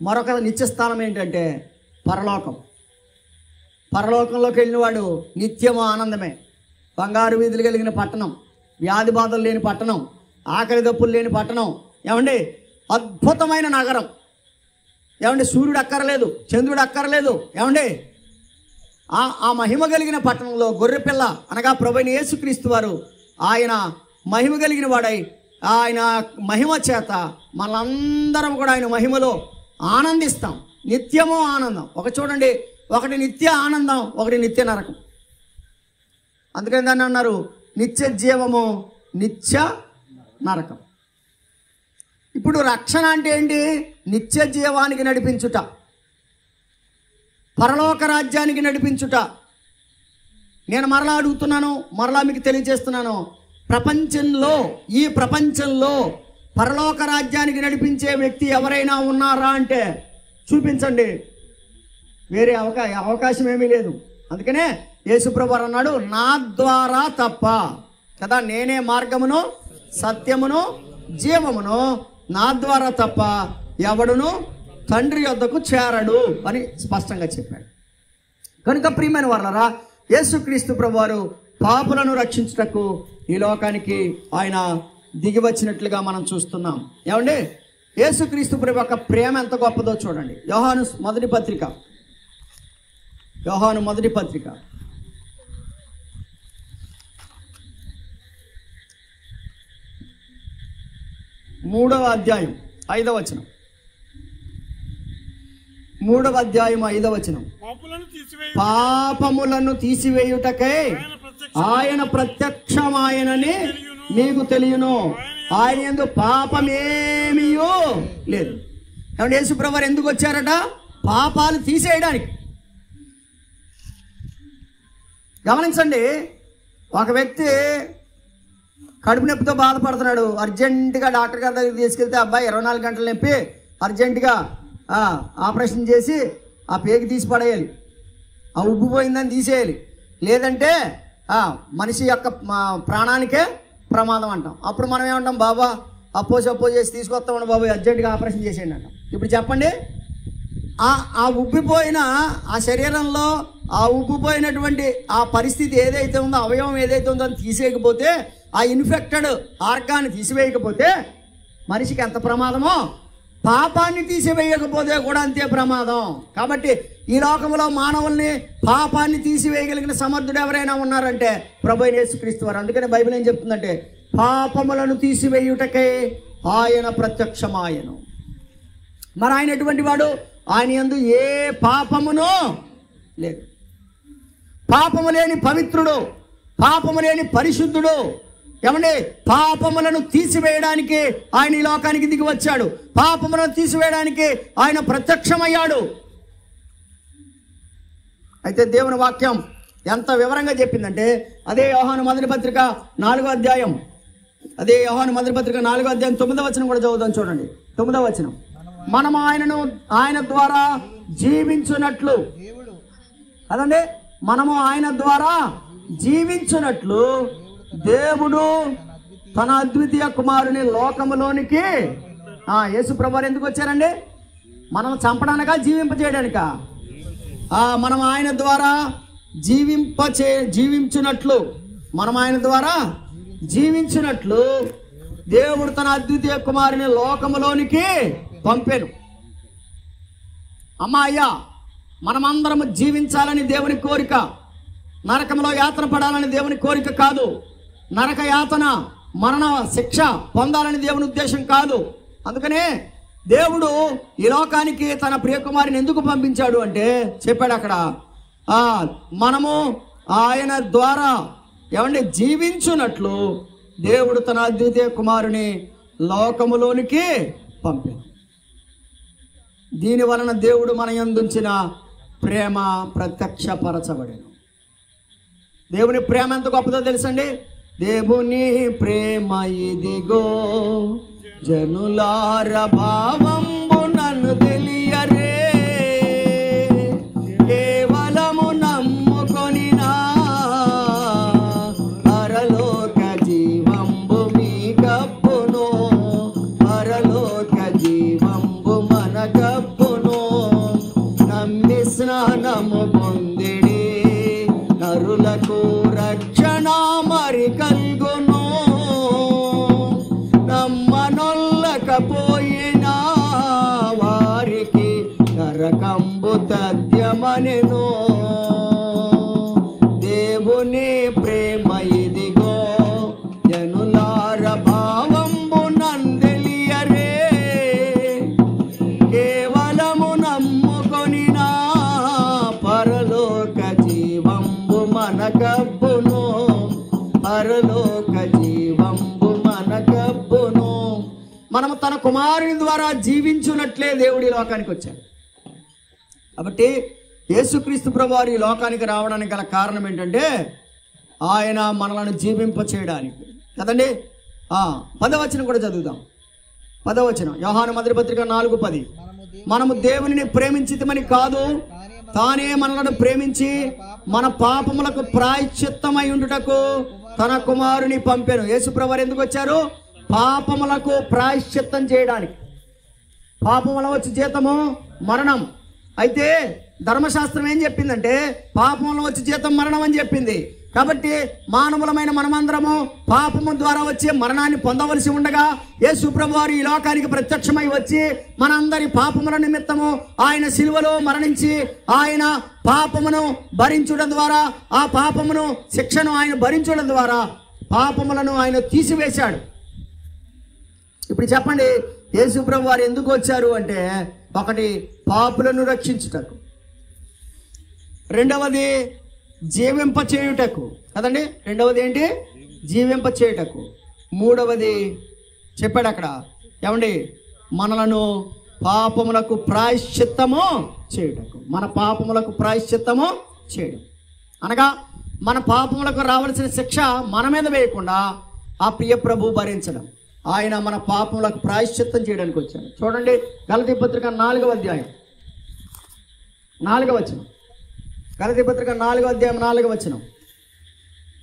[SPEAKER 2] మరొక నిత్యస్థానం ఏంటంటే పరలోకం. పరలోకంలోకి వెళ్ళినవాడు నిత్యము ఆనందమే. బంగారు వీధులు కలిగిన పట్టణం, వ్యాధి బాధలు లేని పట్టణం, ఆకలి దప్పులు లేని పట్టణం, ఏమండి అద్భుతమైన నగరం. ఏమండి సూర్యుడు అక్కర్లేదు, చంద్రుడు అక్కర్లేదు. ఏమండి ఆ మహిమ కలిగిన పట్టణంలో గొర్రెపిల్ల అనగా ప్రభువైన యేసుక్రీస్తు వారు ఆయన మహిమ కలిగిన వాడై ఆయన మహిమ చేత మనందరం కూడా ఆయన మహిమలో ఆనందిస్తాం. నిత్యము ఆనందం. చూడండి, ఒకటి నిత్య ఆనందం, ఒకటి నిత్య నరకం. అందుకని దాన్ని అన్నారు నిత్య జీవము, నిత్య నరకం. ఇప్పుడు రక్షణ అంటే ఏంటి? నిత్య జీవానికి నడిపించుట, పరలోక రాజ్యానికి నడిపించుట. నేను మరలా అడుగుతున్నాను, మరలా మీకు తెలియజేస్తున్నాను, ఈ ప్రపంచంలో పరలోక రాజ్యానికి నడిపించే వ్యక్తి ఎవరైనా ఉన్నారా అంటే చూపించండి. వేరే అవకాశం ఏమీ లేదు. అందుకనే యేసుప్రభువు అన్నాడు, నా ద్వారా తప్ప కదా, నేనే మార్గమును సత్యమును జీవమును, నా ద్వారా తప్ప ఎవడును తండ్రి యొద్దకు చేరడు అని స్పష్టంగా చెప్పాడు. కనుక ప్రియమైన వారలారా, యేసుక్రీస్తు ప్రభువారు పాపులను రక్షించుటకు ఈ లోకానికి ఆయన దిగి వచ్చినట్లుగా మనం చూస్తున్నాం. ఏమండి, యేసుక్రీస్తు ప్రభు యొక్క ప్రేమ ఎంత గొప్పదో చూడండి. యోహాను మొదటి పత్రిక 3వ అధ్యాయం 5వ వచనం. 3వ అధ్యాయం 5వ వచనం. పాపములను తీసివేయుటకై ఆయన ప్రత్యక్షమాయనని మీకు తెలియను, ఆయన యందు పాపమేమీయూ లేదు. కాబట్టి యేసుప్రభువు ఎందుకు వచ్చారట? పాపాలు తీసేయడానికి. గమనించండి, ఒక వ్యక్తి కడుపు నొప్పితో బాధపడుతున్నాడు, అర్జెంటుగా డాక్టర్ గారి దగ్గరికి తీసుకెళ్తే అబ్బాయి 24 గంటలు నొప్పి, అర్జెంటుగా ఆపరేషన్ చేసి ఆ పేగు తీసి పడేయాలి, ఆ ఉబ్బిపోయిందని తీసేయాలి, లేదంటే మనిషి యొక్క ప్రాణానికే ప్రమాదం అంటాం. అప్పుడు మనం ఏమంటాం? బాబా అప్పో చేసి తీసుకొస్తామండి బాబు, అర్జెంటుగా ఆపరేషన్ చేసేయండి అంటాం. ఇప్పుడు చెప్పండి, ఆ ఉబ్బిపోయిన ఆ శరీరంలో ఆ ఉబ్బిపోయినటువంటి ఆ పరిస్థితి ఏదైతే ఉందో, అవయవం ఏదైతే ఉందో అని తీసేయకపోతే, ఆ ఇన్ఫెక్టెడ్ ఆర్గాన్ని తీసివేయకపోతే మనిషికి ఎంత ప్రమాదమో, పాపాన్ని తీసివేయకపోతే కూడా అంతే ప్రమాదం. కాబట్టి ఈ లోకంలో మానవుల్ని పాపాన్ని తీసివేయగలిగిన సమర్థుడు ఎవరైనా ఉన్నారంటే ప్రభువైన యేసుక్రీస్తు వారు. అందుకని బైబిల్ ఏం చెప్తుందంటే, పాపములను తీసివేయుటకై ఆయన ప్రత్యక్షమాయను. మరి ఆయన ఎటువంటి వాడు? ఆయన యందు ఏ పాపమును లేదు. పాపము లేని పవిత్రుడు, పాపము లేని పరిశుద్ధుడు. ఏమండి, పాపములను తీసివేయడానికి ఆయన ఈ లోకానికి దిగి వచ్చాడు. పాపములను తీసివేయడానికి ఆయన ప్రత్యక్షమయ్యాడు. అయితే దేవుని వాక్యం ఎంత వివరంగా చెప్పిందంటే, అదే యోహాను మొదటి పత్రిక 4వ అధ్యాయం 9వ వచనం కూడా చదువుదాం. చూడండి, 9వ వచనం. మనం ఆయన ద్వారా జీవించున్నట్లు, అదండి, మనము ఆయన ద్వారా జీవించున్నట్లు దేవుడు తన అద్వితీయ కుమారుని లోకములోనికి యేసుప్రభువు ఎందుకు వచ్చారండి? మనం చంపడానికా, జీవింపచేయడానికా? మనం ఆయన ద్వారా జీవించినట్లు, మనం ఆయన ద్వారా జీవించినట్లు దేవుడు తన అద్వితీయ కుమారుని లోకములోనికి పంపాను. అయ్యా, మనమందరము జీవించాలని దేవుని కోరిక, నరకంలో యాతన పడాలని దేవుని కోరిక కాదు. నరక యాతన, మరణ శిక్ష పొందాలని దేవుని ఉద్దేశం కాదు. అందుకనే దేవుడు ఈ లోకానికి తన ప్రియకుమారిని ఎందుకు పంపించాడు అంటే చెప్పాడు అక్కడ, మనము ఆయన ద్వారా జీవించున్నట్లు దేవుడు తన అద్వితీయ కుమారుని లోకములోనికి పంపాడు. దీని వలన దేవుడు మన యందుంచిన ప్రేమ ప్రత్యక్షపరచబడెను. దేవుని ప్రేమ ఎంత గొప్పదో తెలుసండి. దేవుని ప్రేమ ఇదిగో, జనులార భావంబు నన్ను తెలియరే, కేవలము నమ్ముకొని పరలోక జీవంబు మీ కప్పును, పరలోక జీవంబు మన కప్పును, నమ్మి స్నానము పొందిడి నరులకు రక్షణ మరి కల్గును, నమ్మనొల్లకపోయినా వారికి నరకంబు తథ్యమనెను. దేవుని ప్రేమ ఇదిగో, జనులార భావంబు నందెలియరే, కేవలము నమ్ము మనము తన కుమారుని ద్వారా జీవించున్నట్లే దేవుడు ఈ లోకానికి వచ్చాడు. కాబట్టి యేసుక్రీస్తు ప్రభువారు ఈ లోకానికి రావడానికి గల కారణం ఏంటంటే ఆయన మనలను జీవింప చేయడానికి కదండి. 10వ వచనం కూడా చదువుదాం. 10వ వచనం యోహాను మొదటి పత్రిక 4:10. మనము దేవునిని ప్రేమించితమని కాదు, తానే మనలను ప్రేమించి మన పాపములకు ప్రాయశ్చిత్తమై ఉండుటకు తన కుమారుని పంపెను. యేసు ప్రభువారు ఎందుకు వచ్చారు? పాపములకు ప్రాయశ్చిత్తం చేయడానికి. పాపముల వచ్చి జీతము మరణం. అయితే ధర్మశాస్త్రం ఏం చెప్పిందంటే పాపంలో వచ్చి జీతం మరణం అని చెప్పింది. కాబట్టి మానవులమైన మనమందరము పాపము ద్వారా వచ్చే మరణాన్ని పొందవలసి ఉండగా యేసు ప్రభువారు ఈ లోకానికి ప్రత్యక్షమై వచ్చి మనందరి పాపముల నిమిత్తము ఆయన సిలువలో మరణించి ఆయన పాపమును భరించడం ద్వారా, ఆ పాపమును శిక్షను ఆయన భరించడం ద్వారా పాపములను ఆయన తీసివేశాడు. ఇప్పుడు చెప్పండి, యేసు ప్రభువారు ఎందుకు వచ్చారు అంటే, ఒకటి పాపులను రక్షించుటకు, రెండవది జీవింప చేయుటకు కదండి. రెండవది ఏంటి? జీవింప చేయుటకు. మూడవది చెప్పాడు అక్కడ, ఏమండి, మనలను పాపములకు ప్రాయశ్చిత్తము చేయుటకు. మన పాపములకు ప్రాయశ్చిత్తము చేయడం అనగా మన పాపములకు రావాల్సిన శిక్ష మన మీద వేయకుండా ఆ ప్రియ ప్రభు భరించడం. ఆయన మన పాపములకు ప్రాయశ్చిత్తం చేయడానికి వచ్చాడు. చూడండి, గలతీ పత్రిక 4వ అధ్యాయం 4వ వచనం. గలతీ పత్రిక 4వ అధ్యాయం 4వ వచనం.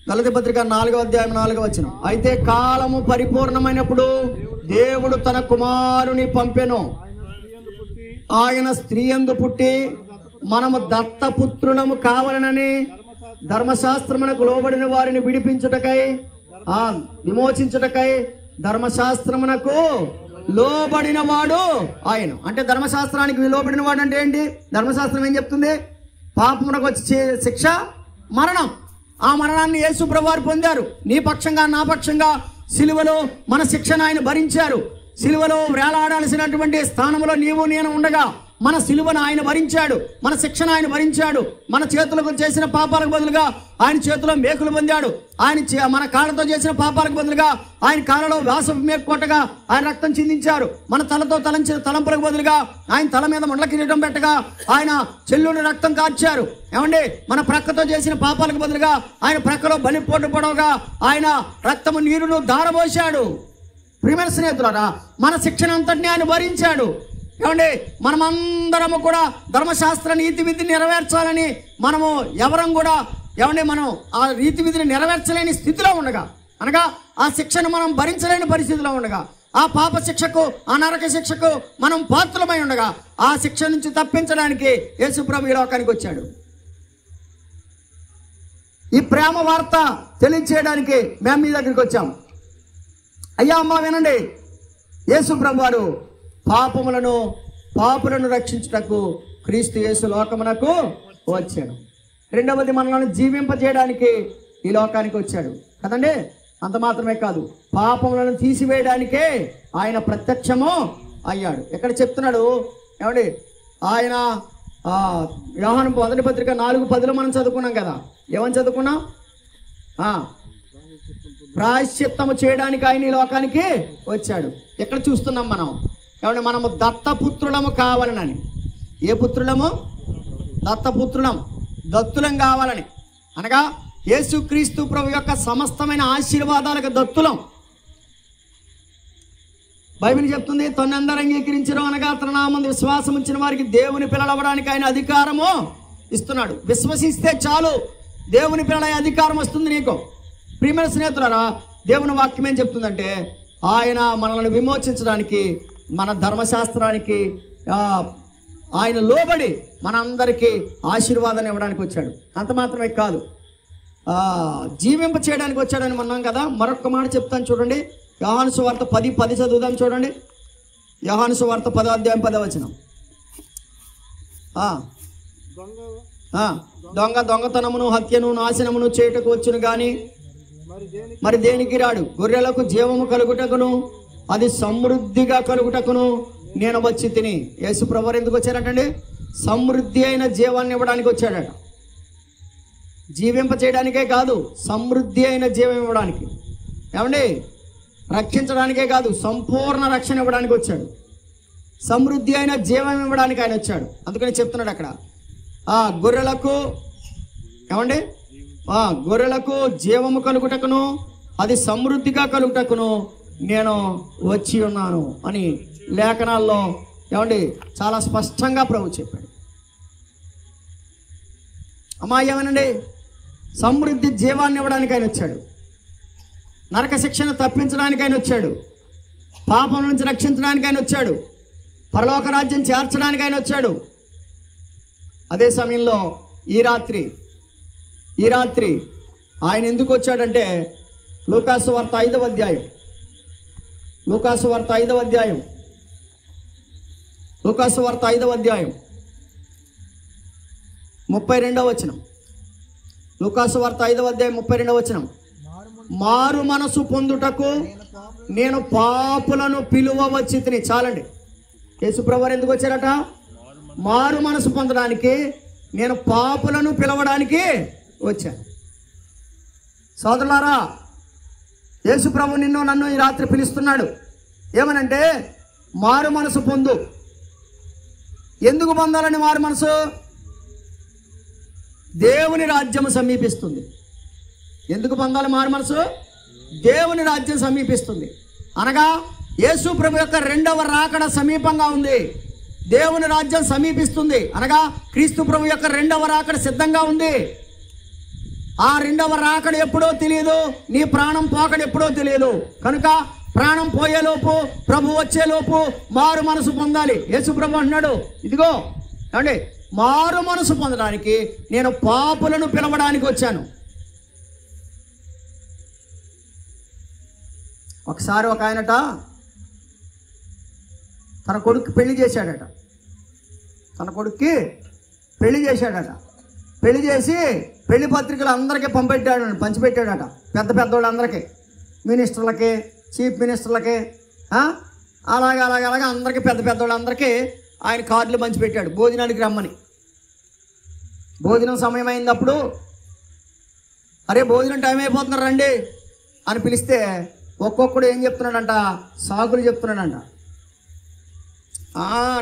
[SPEAKER 2] గలతీ పత్రిక 4వ అధ్యాయం 4వ వచనం. అయితే కాలము పరిపూర్ణమైనప్పుడు దేవుడు తన కుమారుని పంపెను. ఆయన స్త్రీ యందు పుట్టి మనము దత్తపుత్రులము కావాలనని ధర్మశాస్త్రమునకు లోబడిన వారిని విడిపించుటకై, విమోచించుటకై ధర్మశాస్త్రమునకు లోబడిన వాడు ఆయన. అంటే ధర్మశాస్త్రానికి లోబడిన వాడు అంటే ఏంటి? ధర్మశాస్త్రం ఏం చెప్తుంది? పాపమునకు వచ్చే శిక్ష మరణం. ఆ మరణాన్ని యేసు ప్రభువారు పొందారు. నీ పక్షంగా నా పక్షంగా సిలువలో మన శిక్షను ఆయన భరించారు. సిలువలో వేలాడాల్సినటువంటి స్థానంలో నీవు నేను ఉండగా మన సిలువను ఆయన భరించాడు, మన శిక్షను ఆయన భరించాడు. మన చేతులకు చేసిన పాపాలకు బదులుగా ఆయన చేతిలో మేకులు పొందాడు. ఆయన మన కాళ్ళతో చేసిన పాపాలకు బదులుగా ఆయన కాళ్ళలో వ్యాసపు మేకు కొట్టగా ఆయన రక్తం చిందించారు. మన తలతో తలంపులకు బదులుగా ఆయన తల మీద మండల కిరీటం పెట్టగా ఆయన చెల్లుని రక్తం కార్చారు. ఏమండి, మన ప్రక్కతో చేసిన పాపాలకు బదులుగా ఆయన ప్రక్కలో బలిపోటు పొడవగా ఆయన రక్తము నీరును ధారపోశాడు. ప్రియమైన స్నేహితులారా, మన శిక్షణ అంతటిని ఆయన భరించాడు. ఏమండి, మనమందరము కూడా ధర్మశాస్త్ర నీతి విధిని నెరవేర్చాలని మనము ఎవరం కూడా ఏమండి మనం ఆ నీతి విధిని నెరవేర్చలేని స్థితిలో ఉండగా, అనగా ఆ శిక్షను మనం భరించలేని పరిస్థితిలో ఉండగా, ఆ పాప శిక్షకు, ఆ నరక శిక్షకు మనం పాత్రమై ఉండగా ఆ శిక్ష నుంచి తప్పించడానికి యేసు ప్రభు ఈ లోకానికి వచ్చాడు. ఈ ప్రేమ వార్త తెలియచేయడానికి మేము మీ దగ్గరికి వచ్చాం. అయ్యా అమ్మ వినండి, యేసు ప్రభు వారు పాపులను రక్షించుటకు క్రీస్తు యేసు లోకమునకు వచ్చాడు. రెండవది మనల్ని జీవింపజేయడానికి ఈ లోకానికి వచ్చాడు కదండి. అంత మాత్రమే కాదు, పాపములను తీసివేయడానికే ఆయన ప్రత్యక్షము అయ్యాడు. ఎక్కడ చెప్తున్నాడు? ఏమండి, ఆయన యోహాను మొదటి పత్రిక 4:10 మనం చదువుకున్నాం కదా. ఏమని చదువుకున్నాం? ప్రాయశ్చిత్తము చేయడానికి ఆయన ఈ లోకానికి వచ్చాడు. ఎక్కడ చూస్తున్నాం మనం? ఏమంటే మనము దత్తపుత్రులము కావాలని. ఏ పుత్రులము? దత్తపుత్రులం, దత్తులం కావాలని. అనగా యేసుక్రీస్తు ప్రభు యొక్క సమస్తమైన ఆశీర్వాదాలకు దత్తులం. బైబిల్ చెప్తుంది, తనందరూ అంగీకరించడం అనగా తన నామందు విశ్వాసం ఉంచిన వారికి దేవుని పిల్లలవ్వడానికి ఆయన అధికారము ఇస్తున్నాడు. విశ్వసిస్తే చాలు, దేవుని పిల్లల అధికారం వస్తుంది నీకు. ప్రియమైన స్నేహితులారా, దేవుని వాక్యం ఏం చెప్తుందంటే ఆయన మనల్ని విమోచించడానికి, మన ధర్మశాస్త్రానికి ఆయన లోబడి మనందరికీ ఆశీర్వాదాన్ని ఇవ్వడానికి వచ్చాడు. అంత మాత్రమే కాదు, జీవింప చేయడానికి వచ్చాడని అన్నాం కదా. మరొక మాట చెప్తాను చూడండి. యోహాను సువార్త 10:10 చదువుదాం చూడండి. యోహాను సువార్త 10వ అధ్యాయం 10వ వచనం. దొంగతనమును హత్యను నాశనమును చేయుటకు వచ్చును గాని మరి దేనికి రాడు. గొర్రెలకు జీవము కలుగుటకును అది సమృద్ధిగా కలుగుటకును నేను వచ్చి తిని. యేసు ప్రభువారు ఎందుకు వచ్చారంటండి? సమృద్ధి అయిన జీవాన్ని ఇవ్వడానికి వచ్చాడట. జీవింప చేయడానికే కాదు, సమృద్ధి అయిన జీవం ఇవ్వడానికి. ఏమండి, రక్షించడానికే కాదు, సంపూర్ణ రక్షణ ఇవ్వడానికి వచ్చాడు. సమృద్ధి అయిన జీవం ఇవ్వడానికి ఆయన వచ్చాడు. అందుకని చెప్తున్నాడు అక్కడ గొర్రెలకు ఏమండి గొర్రెలకు జీవము కలుగుటకును అది సమృద్ధిగా కలుగుటకును నేను వచ్చి ఉన్నాను అని లేఖనాల్లో ఏమండి చాలా స్పష్టంగా ప్రభు చెప్పాడు. అమ్మా ఏమనండి, సమృద్ధి జీవాన్ని ఇవ్వడానికి ఆయన వచ్చాడు. నరక శిక్షను తప్పించడానికి ఆయన వచ్చాడు. పాపం నుంచి రక్షించడానికి ఆయన వచ్చాడు. పరలోక రాజ్యం చేర్చడానికి ఆయన వచ్చాడు. అదే సమయంలో ఈ రాత్రి ఆయన ఎందుకు వచ్చాడంటే లూకాసు వార్త 5వ అధ్యాయం 32వ వచనం. లూకాసు వార్త 5వ అధ్యాయం 32వ వచనం. మారు మనసు పొందుటకు నేను పాపులను పిలువ వచ్చి తిని. చాలండి. యేసుప్రభువారు ఎందుకు వచ్చారట? మారు మనసు పొందడానికి, నేను పాపులను పిలవడానికి వచ్చాను. సోదరులారా, యేసుప్రభు నిన్ను నన్ను ఈ రాత్రి పిలుస్తున్నాడు. ఏమనంటే మారు మనసు పొందు. ఎందుకు పొందాలని మారు మనసు? దేవుని రాజ్యం సమీపిస్తుంది. ఎందుకు పొందాలి మారు మనసు? దేవుని రాజ్యం సమీపిస్తుంది అనగా యేసు ప్రభు యొక్క రెండవ రాకడ సమీపంగా ఉంది. దేవుని రాజ్యం సమీపిస్తుంది అనగా క్రీస్తు ప్రభు యొక్క రెండవ రాకడ సిద్ధంగా ఉంది. ఆ రెండవ రాకడ ఎప్పుడో తెలియదు, నీ ప్రాణం పోకడ ఎప్పుడో తెలియదు. కనుక ప్రాణం పోయేలోపు, ప్రభు వచ్చేలోపు మారు మనసు పొందాలి. యేసు ప్రభు అంటున్నాడు, ఇదిగో ఏమండి, మారు మనసు పొందడానికి నేను పాపులను పిలవడానికి వచ్చాను. ఒకసారి ఒక ఆయనట తన కొడుకు పెళ్లి చేశాడట. పెళ్లి చేసి పెళ్లి పత్రికలు అందరికీ పంచిపెట్టాడట. పెద్ద వాళ్ళందరికీ, మినిస్టర్లకి, చీఫ్ మినిస్టర్లకి, అలాగే అందరికీ, పెద్ద వాళ్ళందరికీ ఆయన కార్డులు పంచిపెట్టాడు భోజనానికి రమ్మని. భోజనం సమయం అయినప్పుడు, అరే భోజనం టైం అయిపోతున్నారు రండి అని పిలిస్తే ఒక్కొక్కడు ఏం చెప్తున్నాడంట? సాకులు చెప్తున్నాడంట.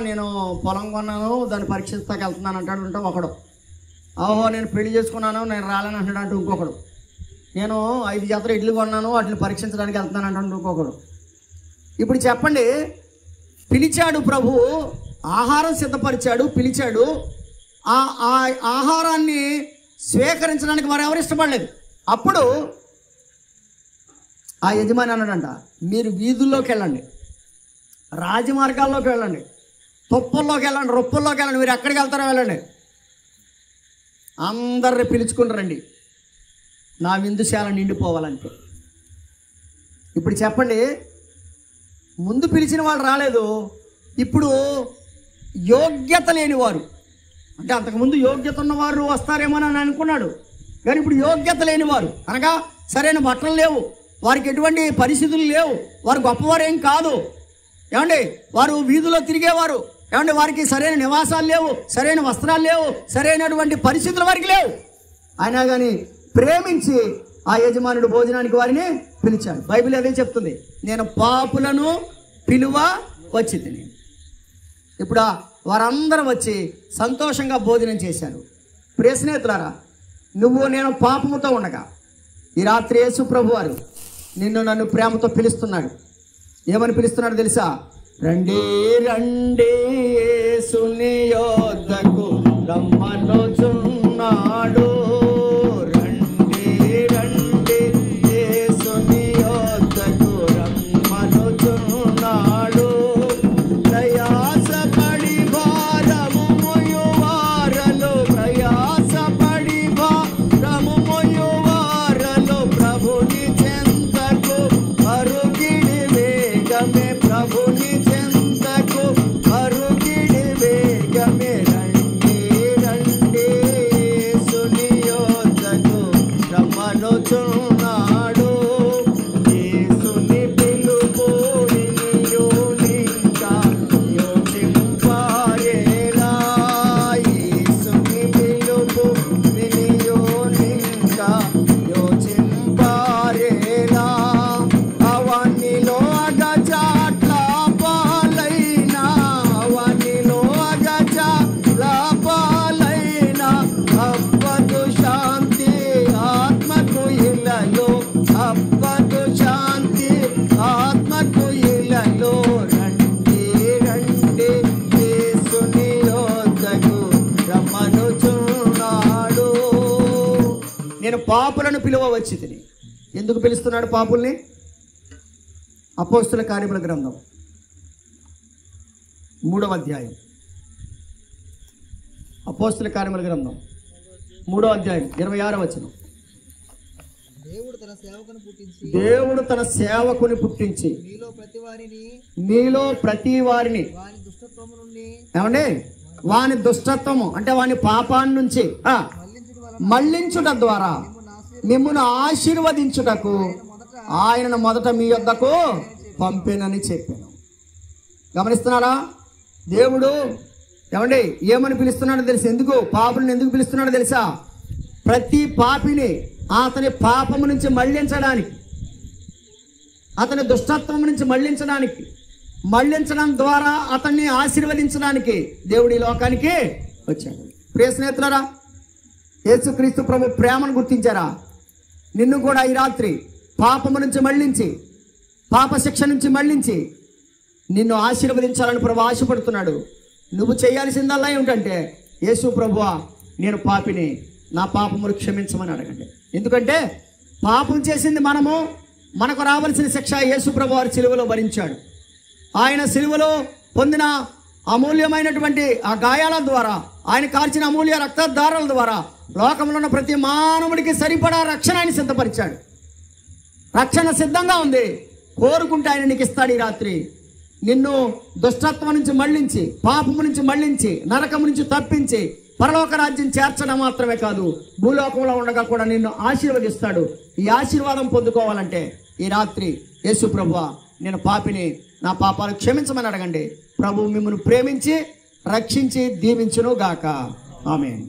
[SPEAKER 2] నేను పొలం కొన్నాను, దాన్ని పరీక్షిస్తాకి వెళ్తున్నాను అంటాడు ఒకడు. ఓహో నేను పెళ్లి చేసుకున్నాను, నేను రాలేని అంటాడు అంటూ ఇంకొకడు. నేను 5 జతలు ఇడ్లు కొన్నాను, వాటిని పరీక్షించడానికి వెళ్తున్నాను అంటాడు ఇంకొకడు. ఇప్పుడు చెప్పండి, పిలిచాడు ప్రభువు, ఆహారం సిద్ధపరిచాడు, పిలిచాడు. ఆ ఆహారాన్ని స్వీకరించడానికి వారు ఎవరు ఇష్టపడలేదు. అప్పుడు ఆ యజమాని అన్నాడంట, మీరు వీధుల్లోకి వెళ్ళండి, రాజమార్గాల్లోకి వెళ్ళండి, తుప్పల్లోకి వెళ్ళండి, రొప్పుల్లోకి వెళ్ళండి, మీరు ఎక్కడికి వెళ్తారో వెళ్ళండి, అందరిని పిలుచుకుని రండి, నా విందుశాల నిండిపోవాలంటే. ఇప్పుడు చెప్పండి, ముందు పిలిచిన వాళ్ళు రాలేదు, ఇప్పుడు యోగ్యత లేనివారు, అంటే అంతకుముందు యోగ్యత ఉన్నవారు వస్తారేమో అని అనుకున్నాడు, కానీ ఇప్పుడు యోగ్యత లేనివారు అనగా సరైన బట్టలు లేవు, వారికి ఎటువంటి పరిస్థితులు లేవు, వారు గొప్పవారు ఏం కాదు, ఏమండి, వారు వీధిలో తిరిగేవారు, ఏమంటే వారికి సరైన నివాసాలు లేవు, సరైన వస్త్రాలు లేవు, సరైనటువంటి పరిస్థితులు వారికి లేవు. అయినా కానీ ప్రేమించి ఆ యజమానుడు భోజనానికి వారిని పిలిచాడు. బైబిల్ అదే చెప్తుంది, నేను పాపులను పిలువ వచ్చి తిని. ఇప్పుడు వారందరూ వచ్చి సంతోషంగా భోజనం చేశారు. ప్రియ స్నేహితులారా, నువ్వు నేను పాపముతో ఉండగా ఈ రాత్రి యేసు ప్రభు వారు నిన్ను నన్ను ప్రేమతో పిలుస్తున్నాడు. ఏమని పిలుస్తున్నాడు తెలుసా? రండి రండి యేసుని యొద్దకు రమ్మనుచున్నాడు, రండి రండి యేసుని యొద్దకు రమ్మనుచున్నాడు, ప్రయాసపడి భారము మోయువారలు, ప్రయాసపడి భారము మోయువారలు ప్రభుని చెంతకు అరుగిడి వేగమే, ప్రభుని చెంతకు అరుగిడి వేగమే, రండి రండి యేసుని యొద్దకు రమ్మనుచున్నాడు, యేసుని పిలుపు వినియునింకా యోచింపారేలా, యేసుని పిలుపు వినియునింకా యోచింపారేలా, అవన్నీ పాపులను పిలువ వచ్చి తిని. ఎందుకు పిలుస్తున్నాడు పాపుల్ని? అపోస్తుల కార్యముల గ్రంథం 3వ అధ్యాయం. అపోస్తుల కార్యముల గ్రంథం 3వ అధ్యాయం 26వ వచనం. దేవుడు తన సేవకుని పుట్టించి మీలో ప్రతి వారిని ఏమండి వాని దుష్టత్వము అంటే వాని పాపాన్ని నుంచి మళ్లించుట ద్వారా మిమ్మును ఆశీర్వదించుటకు ఆయనను మొదట మీ యొద్దకు పంపేనని చెప్పాను. గమనిస్తున్నారా? దేవుడు ఏమండి ఏమని పిలుస్తున్నాడో తెలుసు. ఎందుకు పాపులను ఎందుకు పిలుస్తున్నాడో తెలుసా? ప్రతి పాపిని అతని పాపము నుంచి మళ్లించడానికి, అతని దుష్టత్వం నుంచి మళ్లించడం ద్వారా అతన్ని ఆశీర్వదించడానికి దేవుడు ఈ లోకానికి వచ్చాడు. ప్రియ స్నేహితులారా, యేసుక్రీస్తు ప్రభు ప్రేమను గుర్తించారా? నిన్ను కూడా ఈ రాత్రి పాపము నుంచి మళ్లించి, పాప శిక్ష నుంచి మళ్లించి నిన్ను ఆశీర్వదించాలని ప్రభు ఆశపడుతున్నాడు. నువ్వు చేయాల్సిందల్లా ఏమిటంటే, యేసు ప్రభువా నేను పాపిని, నా పాపములు క్షమించమని అడగండి. ఎందుకంటే పాపం చేసింది మనము. మనకు రావాల్సిన శిక్ష యేసు ప్రభు వారి సిలువలో భరించాడు. ఆయన సిలువలో పొందిన అమూల్యమైనటువంటి ఆ గాయాల ద్వారా, ఆయన కార్చిన అమూల్య రక్తధారల ద్వారా లోకంలో ఉన్న ప్రతి మానవుడికి సరిపడా రక్షణ ఆయన సిద్ధపరిచాడు. రక్షణ సిద్ధంగా ఉంది. కోరుకుంటే ఆయన నీకు ఇస్తాడు. ఈ రాత్రి నిన్ను దుష్టత్వం నుంచి మళ్లించి, పాపము నుంచి మళ్లించి, నరకము నుంచి తప్పించి పరలోక రాజ్యం చేర్చడం మాత్రమే కాదు, భూలోకంలో ఉండగా కూడా నిన్ను ఆశీర్వదిస్తాడు. ఈ ఆశీర్వాదం పొందుకోవాలంటే ఈ రాత్రి యేసు ప్రభువా నేను పాపిని, నా పాపాలు క్షమించమని అడగండి. ప్రభు మిమ్మల్ని ప్రేమించి రక్షించి దీవించును గాక. ఆమేన్.